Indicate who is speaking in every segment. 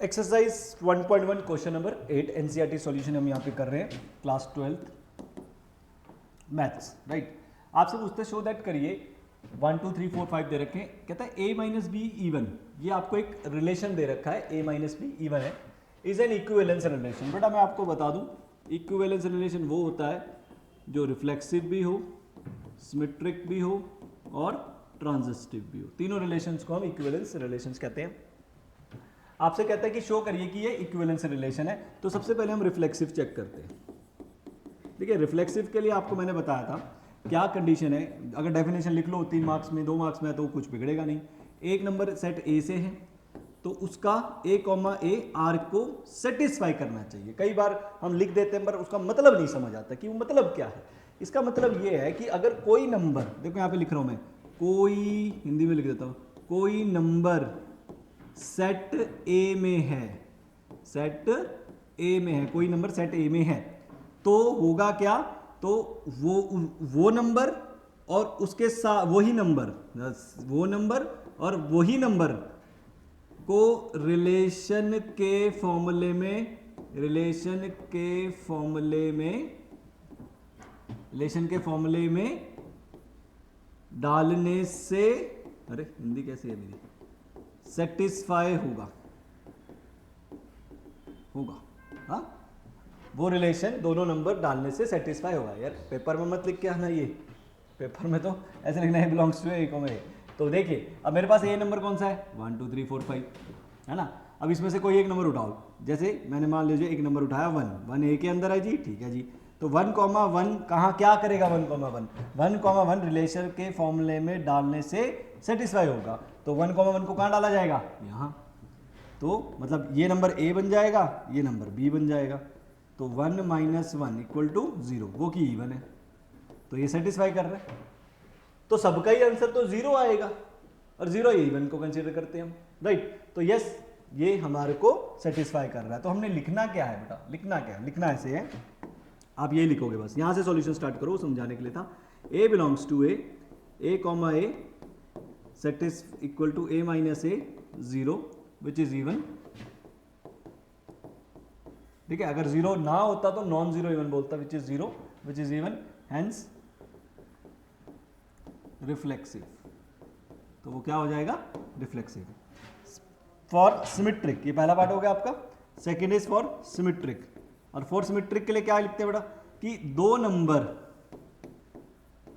Speaker 1: Exercise 1.1 question number 8 NCERT solution हम यहाँ पे कर रहे हैं क्लास 12 मैथ्स राइट। आपसे पूछते शो दैट करिए 1 2 3 4 5 दे रखे हैं, कहता है a माइनस बी इवन। ये आपको एक रिलेशन दे रखा है a माइनस बी इवन है, इज एन इक्विवेलेंस रिलेशन। बेटा मैं आपको बता दूं इक्विवेलेंस रिलेशन वो होता है जो रिफ्लेक्सिव भी हो, सिमेट्रिक भी हो और ट्रांजिस्टिव भी हो। तीनों रिलेशंस को हम इक्विवेलेंस रिलेशंस कहते हैं। आपसे कहता है कि शो करिए कि ये इक्विवेलेंस रिलेशन है, तो सबसे पहले हम रिफ्लेक्सिव चेक करते हैं। देखिए रिफ्लेक्सिव के लिए आपको मैंने बताया था क्या कंडीशन है। अगर डेफिनेशन लिख लो 3 मार्क्स में 2 मार्क्स में तो कुछ बिगड़ेगा नहीं। एक नंबर सेट ए से है तो उसका ए कॉमा ए आर को सेटिस्फाई करना चाहिए। कई बार हम लिख देते हैं पर उसका मतलब नहीं समझ आता कि वो मतलब क्या है। इसका मतलब ये है कि अगर कोई नंबर, देखो यहाँ पे लिख रहा हूं मैं, कोई हिंदी में लिख देता हूं, कोई नंबर सेट ए में है, सेट ए में है, कोई नंबर सेट ए में है तो होगा क्या, तो वो नंबर और उसके साथ वही नंबर, वो नंबर और वही नंबर को रिलेशन के फॉर्मूले में डालने से, अरे हिंदी कैसी है मेरी, सेटिस्फाई होगा। हाँ वो रिलेशन दोनों नंबर डालने से सेटिस्फाई होगा। यार पेपर में मत लिख के आना, ये पेपर में तो ऐसे लिखना है बिलोंग्स टू ए कॉमा ए। तो देखिए अब मेरे पास ए नंबर कौन सा है 1 2 3 4 5 है ना। अब इसमें से कोई एक नंबर उठाओ, जैसे मैंने मान लीजिए एक नंबर उठाया 1 ए के अंदर है जी, ठीक है जी। तो 1 कॉमा 1 कहाँ क्या करेगा, 1 कॉमा 1 रिलेशन के फॉर्मूले में डालने से सेटिस्फाई होगा। तो 1 कॉमा 1 को कहाँ डाला जाएगा, यहाँ। तो मतलब ये नंबर ए बन जाएगा, ये नंबर बी बन जाएगा। तो 1 माइनस 1 इक्वल टू 0, वो की इवन है तो ये सेटिस्फाई कर रहे हैं। तो सबका ही आंसर तो 0 आएगा और 0 ये इवन को कंसीडर करते हैं हम, राइट। तो यस ये हमारे को सेटिस्फाई कर रहा है। तो हमने लिखना क्या है बेटा, लिखना क्या है, लिखना ऐसे है, आप ये लिखोगे बस। यहां से सॉल्यूशन स्टार्ट करो, समझाने के लिए था। a belongs to a comma a सेटिस equal to a minus a 0 which is even. ठीक है, अगर 0 ना होता तो नॉन जीरो इवन बोलता, which is 0 which is even, hence reflexive. तो वो क्या हो जाएगा, रिफ्लेक्सिव। फॉर सिमेट्रिक, ये पहला पार्ट हो गया आपका। Second is for symmetric. और फॉर सिमेट्रिक के लिए क्या लिखते हैं बेटा कि दो नंबर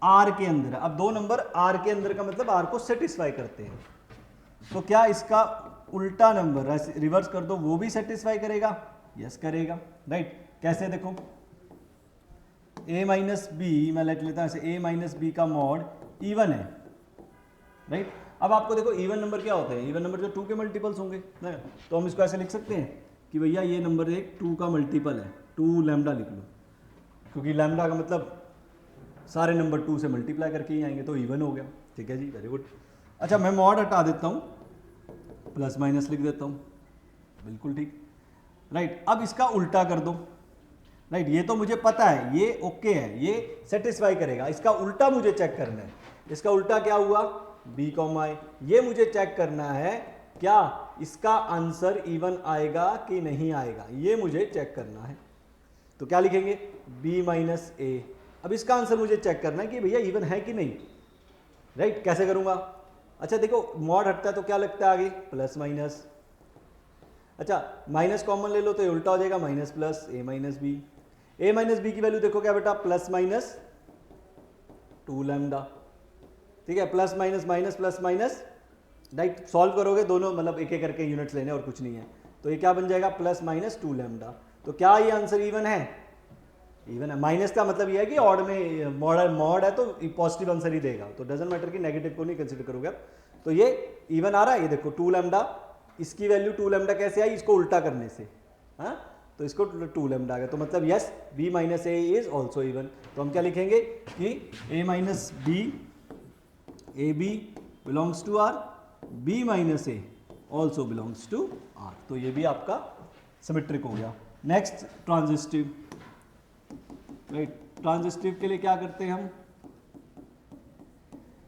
Speaker 1: आर के अंदर है। अब दो नंबर आर के अंदर का मतलब आर को सेटिस्फाई करते हैं। तो क्या इसका उल्टा नंबर रिवर्स कर दो, वो भी सेटिस्फाई करेगा, यस करेगा, राइट। कैसे देखो, a माइनस बी, मैं लिख लेता हूं ऐसे, a माइनस बी का मॉड इवन है, राइट। अब आपको देखो इवन नंबर क्या होते हैं, इवन नंबर जो 2 के मल्टीपल्स होंगे ना, तो हम इसको ऐसे लिख सकते हैं कि भैया ये नंबर एक 2 का मल्टीपल है, 2 लैम्डा लिख लो, क्योंकि लैम्डा का मतलब सारे नंबर 2 से मल्टीप्लाई करके ही आएंगे, तो इवन हो गया। ठीक है जी, वेरी गुड। अच्छा मैं मॉड हटा देता हूँ, प्लस माइनस लिख देता हूँ, बिल्कुल ठीक, राइट। अब इसका उल्टा कर दो, राइट। ये तो मुझे पता है ये ओके है, ये सेटिस्फाई करेगा। इसका उल्टा मुझे चेक करना है, इसका उल्टा क्या हुआ बी कॉमा ए, ये मुझे चेक करना है क्या इसका आंसर इवन आएगा कि नहीं आएगा, ये मुझे चेक करना है। तो क्या लिखेंगे b माइनस ए। अब इसका आंसर मुझे चेक करना है कि भैया इवन है कि नहीं, राइट। कैसे करूंगा, अच्छा देखो मॉड हटता है तो क्या लगता है आगे, प्लस माइनस। अच्छा माइनस कॉमन ले लो तो ये उल्टा हो जाएगा, माइनस प्लस ए माइनस बी। ए माइनस बी की वैल्यू देखो क्या बेटा, प्लस माइनस 2 लैम्डा। ठीक है, plus minus minus plus minus, right. Solve करोगे दोनों, मतलब एक एक करके यूनिट्स लेने और कुछ नहीं है। तो ये क्या बन जाएगा, प्लस माइनस 2 लैम्डा। तो क्या ये आंसर इवन है, इवन है। माइनस का मतलब ये है कि ऑड में मॉड है तो पॉजिटिव आंसर ही देगा, तो डजंट मैटर कि नेगेटिव को नहीं कंसीडर करोगे। तो ये इवन आ रहा है, ये देखो 2 लैम्डा, इसकी वैल्यू 2 लैम्डा कैसे आई, इसको उल्टा करने से, हाँ। तो इसको 2 लैम्डा आ गया, तो मतलब yes b minus a is also even. तो हम क्या लिखेंगे कि a minus b, a b belongs to R, b minus a also belongs to R. तो ये भी आपका सिमेट्रिक हो गया। Next transitive, right. ट्रांजिस्टिव के लिए क्या करते हैं हम,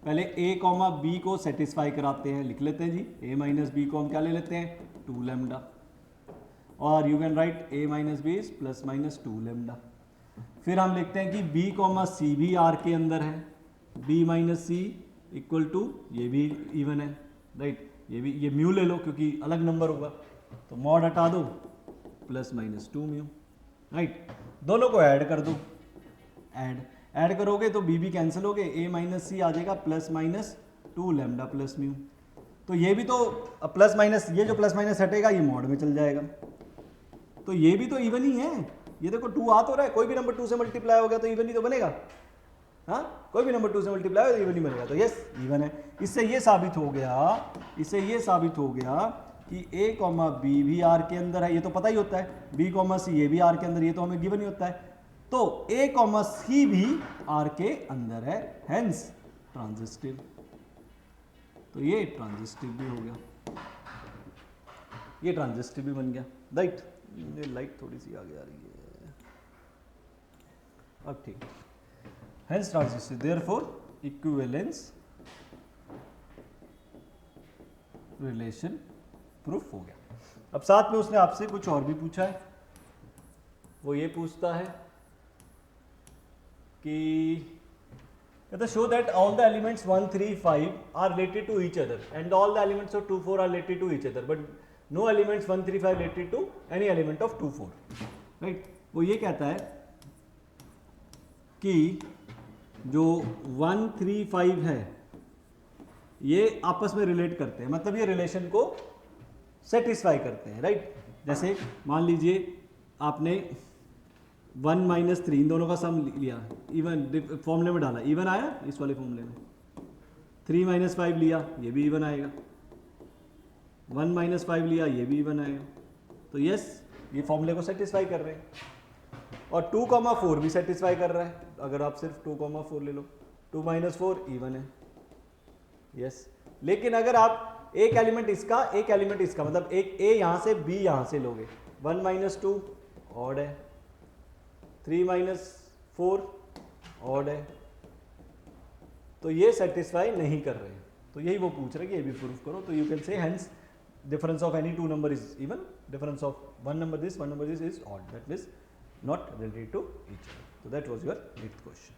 Speaker 1: पहले a कॉमा बी को सेटिस्फाई कराते हैं, लिख लेते हैं जी। a माइनस बी को हम क्या ले लेते हैं 2 लैम्डा, और you can write a minus b is plus minus 2 lambda. फिर हम लिखते हैं कि b कॉमा सी भी आर के अंदर है, b minus c equal to, ये भी इवन है राइट, ये भी, ये म्यू ले लो क्योंकि अलग नंबर होगा, तो मॉड हटा दो प्लस माइनस 2 म्यू राइट। दोनों को ऐड कर दो, ऐड करोगे तो b कैंसिल हो गए, a माइनस सी आ जाएगा plus minus 2 lambda plus mu. तो ये भी तो प्लस माइनस, ये जो प्लस माइनस हटेगा ये मॉड में चल जाएगा, तो ये भी तो इवन ही है। ये देखो 2 आ तो रहा है, कोई भी नंबर 2 से मल्टीप्लाई हो गया तो इवन ही तो बनेगा, हाँ कोई भी नंबर 2 से मल्टीप्लाई हो तो इवन ही बनेगा, तो यस इवन है। इससे ये साबित हो गया कि a कॉमा बी भी आर के अंदर है, ये तो पता ही होता है, b कॉमा सी ये भी आर के अंदर, ये तो हमें गिवन ही होता है, तो a कॉमा सी भी आर के अंदर है, हेंस ट्रांजिस्टिव। तो ये ट्रांजिस्टिव भी हो गया, ये ट्रांजिस्टिव भी बन गया राइट। ये लाइट थोड़ी सी आगे आ रही है, अब ठीक, hence transitive, therefore equivalence relation proof हो गया। अब साथ में उसने आपसे कुछ और भी पूछा है, वो ये पूछता है कि कहता show that all the elements 1 3 5 are related to each other and all the elements of 2 4 are related to each other but no elements 1 3 5 related to any element of 2 4 right. वो ये कहता है कि जो 1 3 5 है ये आपस में रिलेट करते हैं, मतलब ये रिलेशन को सेटिस्फाई करते हैं राइट। जैसे मान लीजिए आपने 1 माइनस 3 इन दोनों का सम लिया, इवन फॉर्मूले में डाला, इवन आया इस वाले फॉर्मूले में, 3 माइनस 5 लिया ये भी इवन आएगा, 1 माइनस 5 लिया ये भी इवन आएगा, तो यस ये फॉर्मूले को सेटिस्फाई कर रहे हैं। और 2 कॉमा 4 भी सेटिस्फाई कर रहा है, अगर आप सिर्फ 2 कॉमा 4 ले लो, 2 माइनस 4 इवन है, यस। लेकिन अगर आप एक एलिमेंट इसका एक एलिमेंट इसका, मतलब एक a यहाँ से b यहाँ से लोगे, 1 माइनस 2 ऑड है, 3 माइनस 4 ऑड है, तो ये सेटिस्फाई नहीं कर रहे हैं, तो यही वो पूछ रहे हैं कि ये भी प्रूफ करो। तो you can say hence difference of any two number is even, difference of one number this is odd, that is not related to each other. So that was your next question.